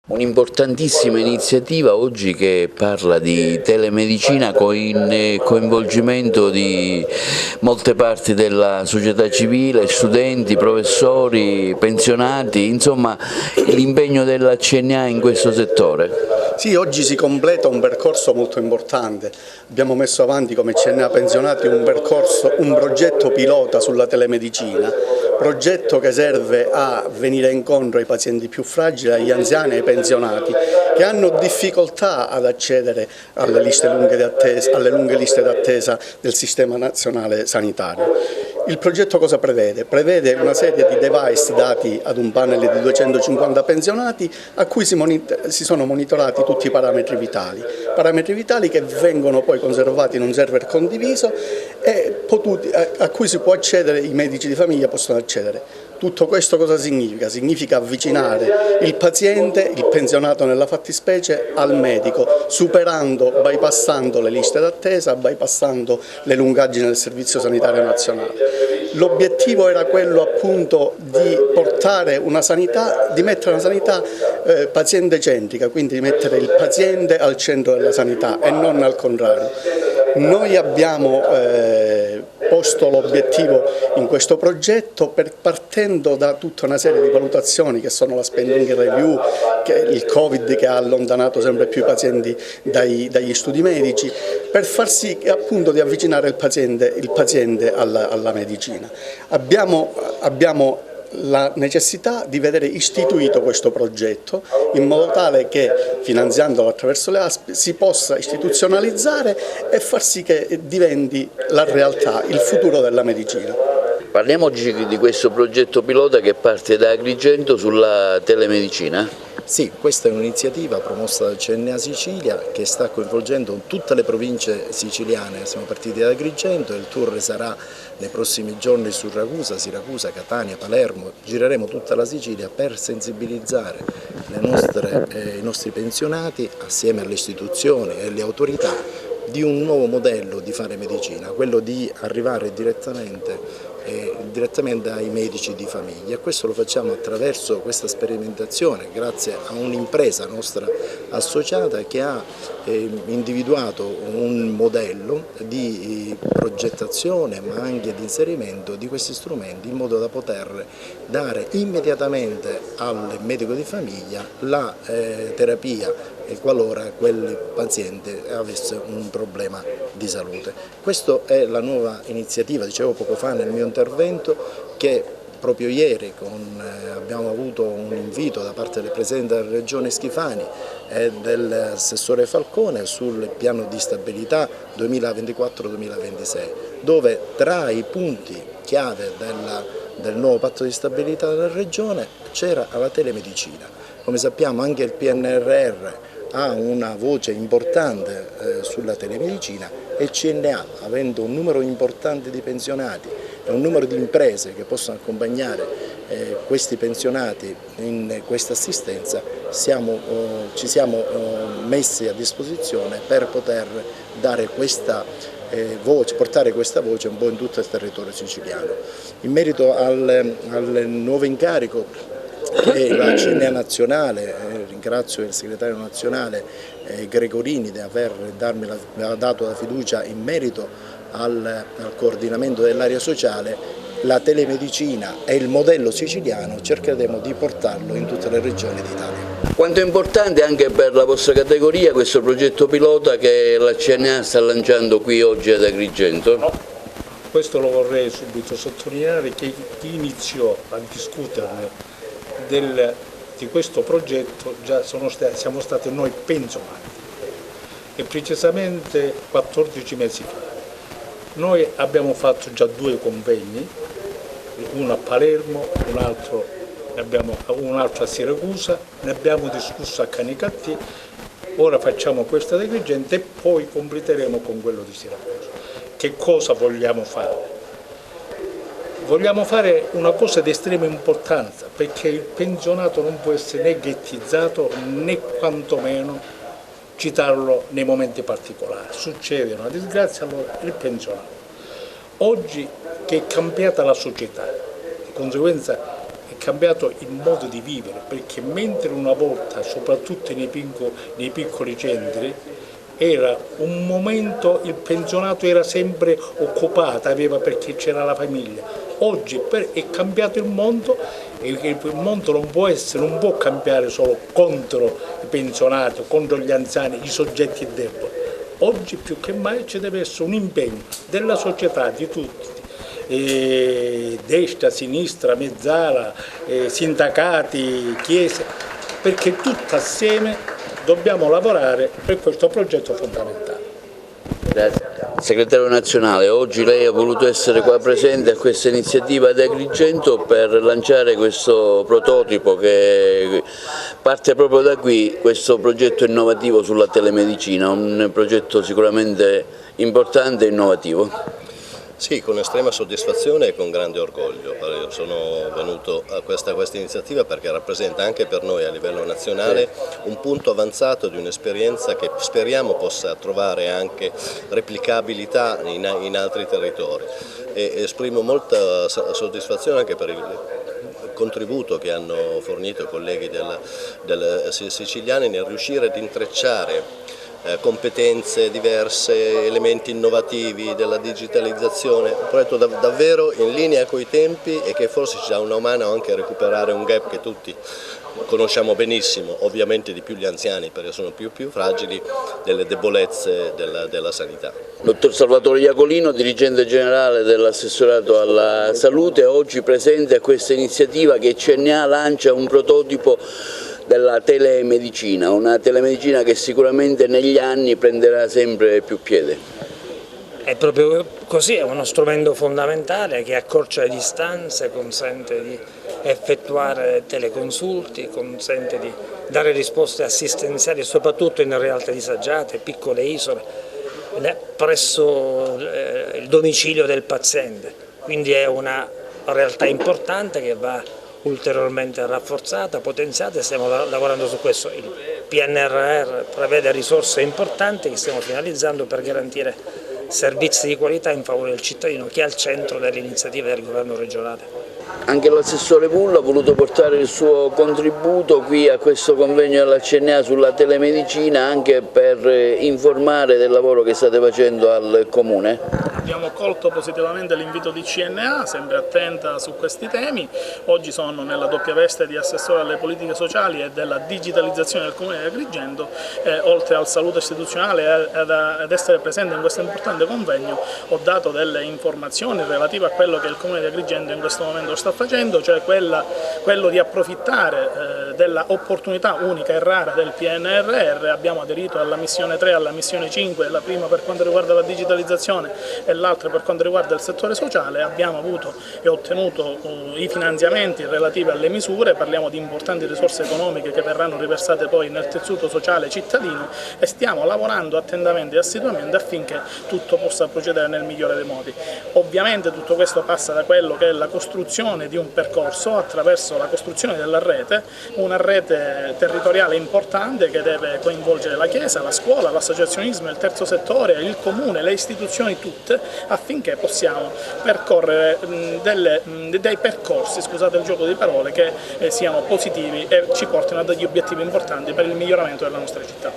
Un'importantissima iniziativa oggi che parla di telemedicina con il coinvolgimento di molte parti della società civile, studenti, professori, pensionati, insomma l'impegno della CNA in questo settore. Sì, oggi si completa un percorso molto importante. Abbiamo messo avanti come CNA Pensionati un progetto pilota sulla telemedicina, progetto che serve a venire incontro ai pazienti più fragili, agli anziani e ai pensionati che hanno difficoltà ad accedere alle lunghe liste d'attesa del Sistema Nazionale Sanitario. Il progetto cosa prevede? Prevede una serie di device dati ad un panel di 250 pensionati a cui si sono monitorati tutti i parametri vitali che vengono poi conservati in un server condiviso e a cui si può accedere, i medici di famiglia possono accedere. Tutto questo cosa significa? Significa avvicinare il paziente, il pensionato nella fattispecie, al medico, bypassando le liste d'attesa, bypassando le lungaggini del Servizio Sanitario Nazionale. L'obiettivo era quello appunto di portare una sanità, di mettere una sanità paziente centrica, quindi di mettere il paziente al centro della sanità e non al contrario. Noi abbiamo posto l'obiettivo in questo progetto partendo da tutta una serie di valutazioni che sono la spending review, il Covid che ha allontanato sempre più i pazienti dagli studi medici, per far sì appunto di avvicinare il paziente alla medicina. Abbiamo la necessità di vedere istituito questo progetto in modo tale che, finanziandolo attraverso le ASP, si possa istituzionalizzare e far sì che diventi la realtà, il futuro della medicina. Parliamo oggi di questo progetto pilota che parte da Agrigento sulla telemedicina. Sì, questa è un'iniziativa promossa dal CNA Sicilia che sta coinvolgendo tutte le province siciliane. Siamo partiti da Agrigento e il tour sarà nei prossimi giorni su Ragusa, Siracusa, Catania, Palermo. Gireremo tutta la Sicilia per sensibilizzare i nostri pensionati assieme alle istituzioni e alle autorità di un nuovo modello di fare medicina, quello di arrivare direttamente ai medici di famiglia, e questo lo facciamo attraverso questa sperimentazione grazie a un'impresa nostra associata che ha individuato un modello di progettazione ma anche di inserimento di questi strumenti in modo da poter dare immediatamente al medico di famiglia la terapia qualora quel paziente avesse un problema di salute. Questa è la nuova iniziativa, dicevo poco fa nel mio intervento, che proprio ieri abbiamo avuto un invito da parte del Presidente della Regione Schifani e dell'assessore Falcone sul piano di stabilità 2024-2026, dove tra i punti chiave del nuovo patto di stabilità della Regione c'era la telemedicina. Come sappiamo anche il PNRR ha una voce importante sulla telemedicina e il CNA, avendo un numero importante di pensionati e un numero di imprese che possono accompagnare questi pensionati in questa assistenza, ci siamo messi a disposizione per poter dare portare questa voce un po' in tutto il territorio siciliano. In merito al nuovo incarico che la CNA nazionale, ringrazio il segretario nazionale Gregorini di aver dato la fiducia in merito al coordinamento dell'area sociale, la telemedicina e il modello siciliano cercheremo di portarlo in tutte le regioni d'Italia. Quanto è importante anche per la vostra categoria questo progetto pilota che la CNA sta lanciando qui oggi ad Agrigento? No, questo lo vorrei subito sottolineare, che chi iniziò a discuterne di questo progetto siamo stati noi pensionati, e precisamente 14 mesi fa. Noi abbiamo fatto già 2 convegni, uno a Palermo, un altro a Siracusa, ne abbiamo discusso a Canicattì, ora facciamo questo ad Agrigento e poi completeremo con quello di Siracusa. Che cosa vogliamo fare? Vogliamo fare una cosa di estrema importanza, perché il pensionato non può essere né ghettizzato né quantomeno citarlo nei momenti particolari. Succede una disgrazia, allora il pensionato. Oggi che è cambiata la società, di conseguenza è cambiato il modo di vivere, perché mentre una volta, soprattutto nei piccoli centri, era un momento, il pensionato era sempre occupato, perché c'era la famiglia. Oggi è cambiato il mondo e il mondo non può cambiare solo contro i pensionati, contro gli anziani, i soggetti deboli. Oggi più che mai ci deve essere un impegno della società, di tutti, destra, sinistra, mezzala, sindacati, chiese, perché tutti assieme dobbiamo lavorare per questo progetto fondamentale. Grazie. Segretario nazionale, oggi lei ha voluto essere qua presente a questa iniziativa ad Agrigento per lanciare questo prototipo che parte proprio da qui, questo progetto innovativo sulla telemedicina, un progetto sicuramente importante e innovativo. Sì, con estrema soddisfazione e con grande orgoglio. Io sono venuto a questa iniziativa perché rappresenta anche per noi a livello nazionale un punto avanzato di un'esperienza che speriamo possa trovare anche replicabilità in altri territori. E esprimo molta soddisfazione anche per il contributo che hanno fornito i colleghi siciliani nel riuscire ad intrecciare competenze diverse, elementi innovativi della digitalizzazione, un progetto davvero in linea coi tempi e che forse ci dà una mano anche a recuperare un gap che tutti conosciamo benissimo, ovviamente di più gli anziani perché sono più fragili, delle debolezze della sanità. Dottor Salvatore Iacolino, dirigente generale dell'assessorato alla salute, oggi presente a questa iniziativa che CNA lancia un prototipo della telemedicina, una telemedicina che sicuramente negli anni prenderà sempre più piede. È proprio così, è uno strumento fondamentale che accorcia le distanze, consente di effettuare teleconsulti, consente di dare risposte assistenziali soprattutto in realtà disagiate, piccole isole, presso il domicilio del paziente, quindi è una realtà importante che va ulteriormente rafforzata, potenziata e stiamo lavorando su questo. Il PNRR prevede risorse importanti che stiamo finalizzando per garantire servizi di qualità in favore del cittadino che è al centro delle iniziative del governo regionale. Anche l'assessore Pullo ha voluto portare il suo contributo qui a questo convegno della CNA sulla telemedicina anche per informare del lavoro che state facendo al Comune. Abbiamo colto positivamente l'invito di CNA, sempre attenta su questi temi. Oggi sono nella doppia veste di assessore alle politiche sociali e della digitalizzazione del Comune di Agrigento, oltre al saluto istituzionale ad essere presente in questo importante convegno, ho dato delle informazioni relative a quello che il Comune di Agrigento in questo momento sta facendo, cioè quello di approfittare della opportunità unica e rara del PNRR. Abbiamo aderito alla missione 3 e alla missione 5, la prima per quanto riguarda la digitalizzazione e l'altra per quanto riguarda il settore sociale. Abbiamo avuto e ottenuto i finanziamenti relativi alle misure, parliamo di importanti risorse economiche che verranno riversate poi nel tessuto sociale cittadino e stiamo lavorando attentamente e assiduamente affinché tutto possa procedere nel migliore dei modi. Ovviamente tutto questo passa da quello che è la costruzione di un percorso attraverso la costruzione della rete, una rete territoriale importante che deve coinvolgere la Chiesa, la scuola, l'associazionismo, il terzo settore, il comune, le istituzioni tutte, affinché possiamo percorrere dei percorsi, scusate il gioco di parole, che siano positivi e ci portino a degli obiettivi importanti per il miglioramento della nostra città.